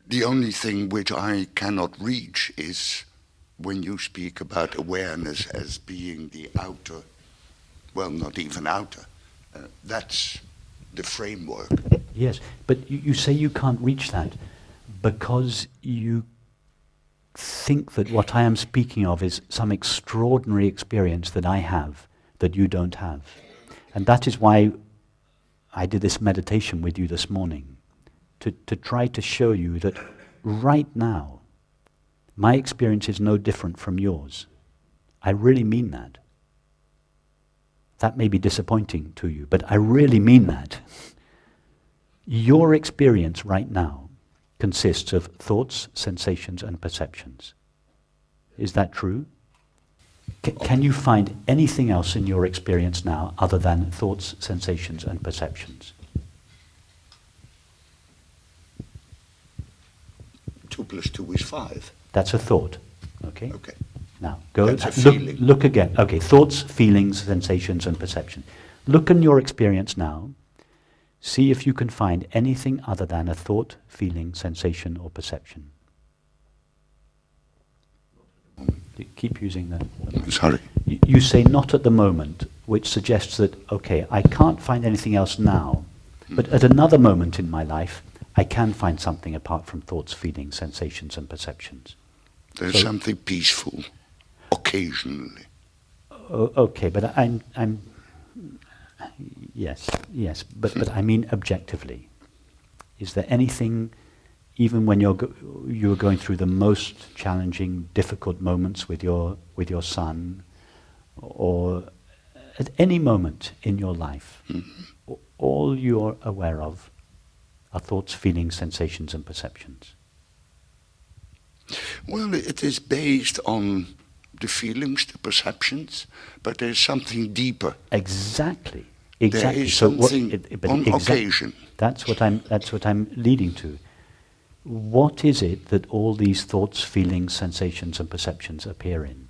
The only thing which I cannot reach is when you speak about awareness as being the outer, well, not even outer. That's the framework. Yes, but you say you can't reach that because you think that what I am speaking of is some extraordinary experience that I have that you don't have. And that is why I did this meditation with you this morning, to try to show you that right now, my experience is no different from yours. I really mean that. That may be disappointing to you, but I really mean that. Your experience right now consists of thoughts, sensations, and perceptions. Is that true? Can you find anything else in your experience now other than thoughts, sensations, and perceptions? 2 plus 2 is 5. That's a thought. Okay? Okay. Now, go Feeling. look again. Okay, thoughts, feelings, sensations, and perception. Look in your experience now. See if you can find anything other than a thought, feeling, sensation, or perception. Keep using that. Sorry. You say not at the moment, which suggests that, okay, I can't find anything else now, but at another moment in my life, I can find something apart from thoughts, feelings, sensations, and perceptions. There's something peaceful, occasionally. Okay, but yes, but I mean objectively. Is there anything, even when you're going through the most challenging, difficult moments with your son, or at any moment in your life, all you're aware of are thoughts, feelings, sensations, and perceptions? Well, it is based on the feelings, the perceptions, but there's something deeper. Exactly. There is something on occasion. That's what I'm leading to. What is it that all these thoughts, feelings, sensations, and perceptions appear in?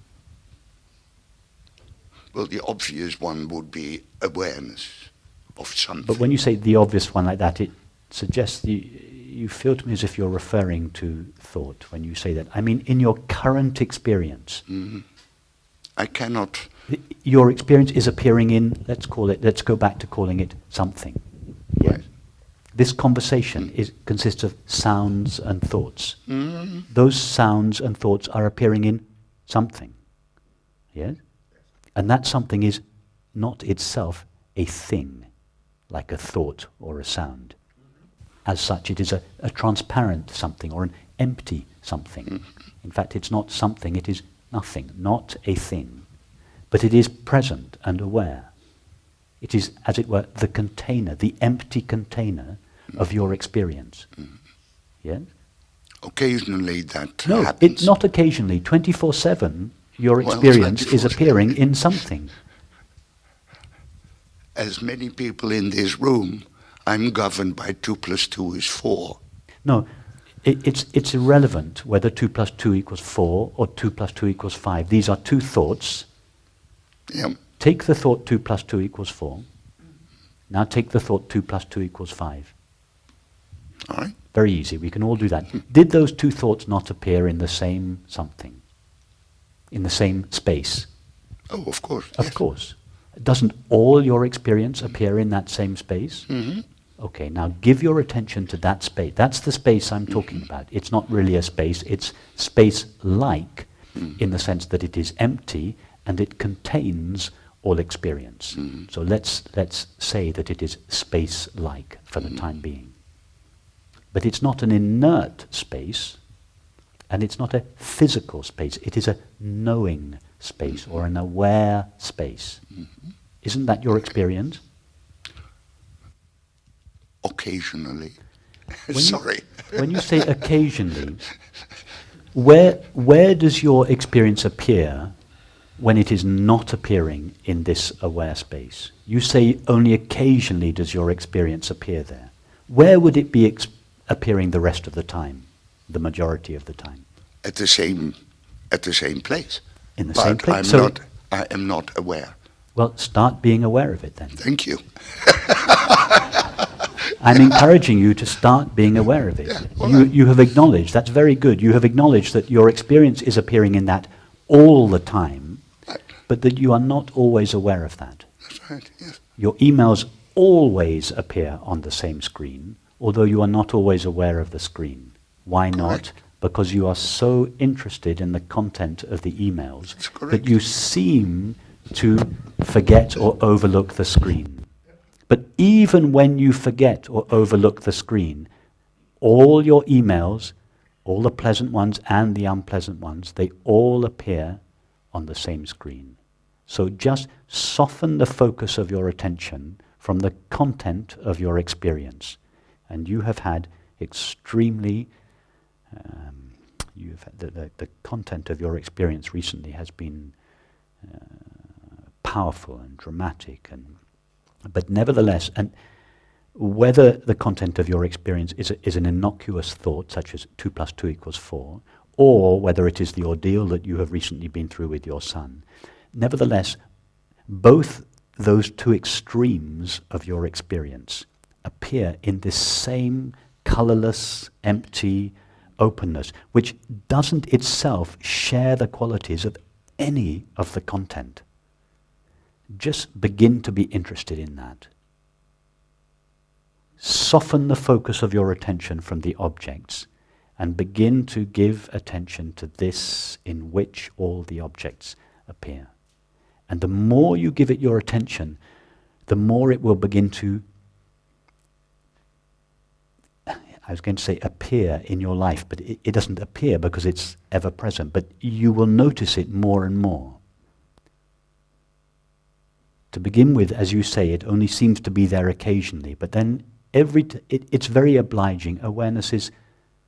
Well, the obvious one would be awareness of something. But when you say the obvious one like that, it suggests you feel to me as if you're referring to thought when you say that. I mean, in your current experience, I cannot. Your experience is appearing in, let's go back to calling it something. Yeah. Right. This conversation consists of sounds and thoughts. Those sounds and thoughts are appearing in something. Yes? And that something is not itself a thing, like a thought or a sound. As such, it is a transparent something or an empty something. In fact, it's not something, it is nothing, not a thing. But it is present and aware. It is, as it were, the container, the empty container of your experience. Yes? Occasionally that happens. No, not occasionally. 24/7, your experience is appearing in something. As many people in this room, I'm governed by 2 plus 2 is 4. No, it's irrelevant whether 2 plus 2 equals 4 or 2 plus 2 equals 5. These are two thoughts. Yeah. Take the thought 2 plus 2 equals 4. Now take the thought 2 plus 2 equals 5. All right. Very easy, we can all do that. Did those two thoughts not appear in the same something? In the same space? Oh, of course. Of course. Doesn't all your experience appear in that same space? Okay, now give your attention to that space. That's the space I'm talking about. It's not really a space, it's space-like in the sense that it is empty and it contains all experience. So let's say that it is space-like for the time being. But it's not an inert space, and it's not a physical space. It is a knowing space or an aware space. Isn't that your experience? Occasionally. Sorry. When you say occasionally, where does your experience appear when it is not appearing in this aware space? You say only occasionally does your experience appear there. Where would it be appearing the rest of the time, the majority of the time? At the same place. In the same place. I am not aware. Well, start being aware of it then. Thank you. I'm encouraging you to start being aware of it. Yeah, all right. You have acknowledged, that's very good, you have acknowledged that your experience is appearing in that all the time, Right. but that you are not always aware of that. That's right, yes. Your emails always appear on the same screen, although you are not always aware of the screen. Why not? Correct. Because you are so interested in the content of the emails That's correct. that you seem to forget or overlook the screen. But even when you forget or overlook the screen, all your emails, all the pleasant ones and the unpleasant ones, they all appear on the same screen. So just soften the focus of your attention from the content of your experience. And you have had extremely, the content of your experience recently has been powerful and dramatic, but nevertheless, and whether the content of your experience is an innocuous thought, such as 2 + 2 = 4, or whether it is the ordeal that you have recently been through with your son, nevertheless, both those two extremes of your experience appear in this same colorless, empty openness, which doesn't itself share the qualities of any of the content. Just begin to be interested in that. Soften the focus of your attention from the objects and begin to give attention to this in which all the objects appear. And the more you give it your attention, the more it will begin to, I was going to say appear in your life, but it doesn't appear because it's ever present, but you will notice it more and more. To begin with, as you say, it only seems to be there occasionally, but then it's very obliging. Awareness is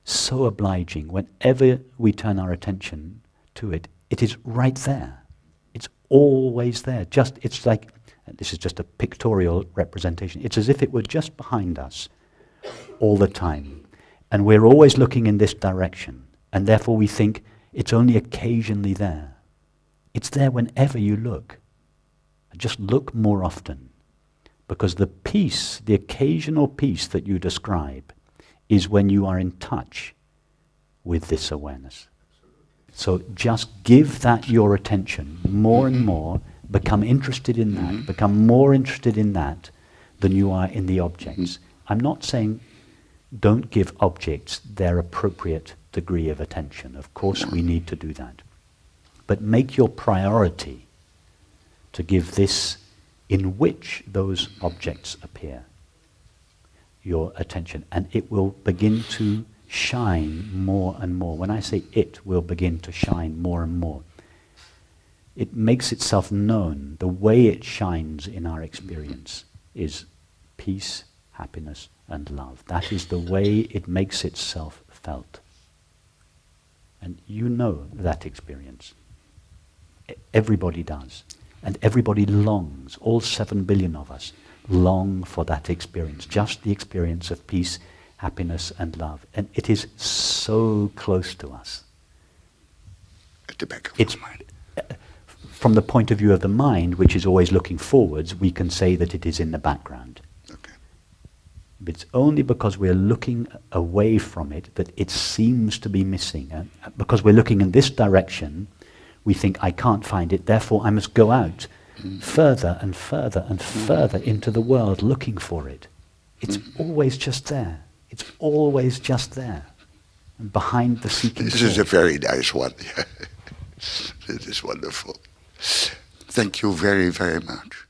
so obliging. Whenever we turn our attention to it, it is right there. It's always there. It's like, this is just a pictorial representation, it's as if it were just behind us all the time. And we're always looking in this direction, and therefore we think it's only occasionally there. It's there whenever you look. Just look more often, because the peace, the occasional peace that you describe, is when you are in touch with this awareness. So just give that your attention more and more, become interested in that, become more interested in that than you are in the objects. I'm not saying don't give objects their appropriate degree of attention. Of course we need to do that. But make your priority to give this in which those objects appear your attention, and it will begin to shine more and more. When I say it will begin to shine more and more, it makes itself known. The way it shines in our experience is peace, happiness, and love. That is the way it makes itself felt. And you know that experience. Everybody does. And everybody longs, all 7 billion of us, long for that experience, just the experience of peace, happiness, and love. And it is so close to us. At the back of the mind. From the point of view of the mind, which is always looking forwards, we can say that it is in the background. Okay. But it's only because we're looking away from it that it seems to be missing. Because we're looking in this direction, we think, I can't find it, therefore I must go out further and further and further into the world looking for it. It's always just there. It's always just there. And behind the seeking This thought. is a very nice one. It is wonderful. Thank you very, very much.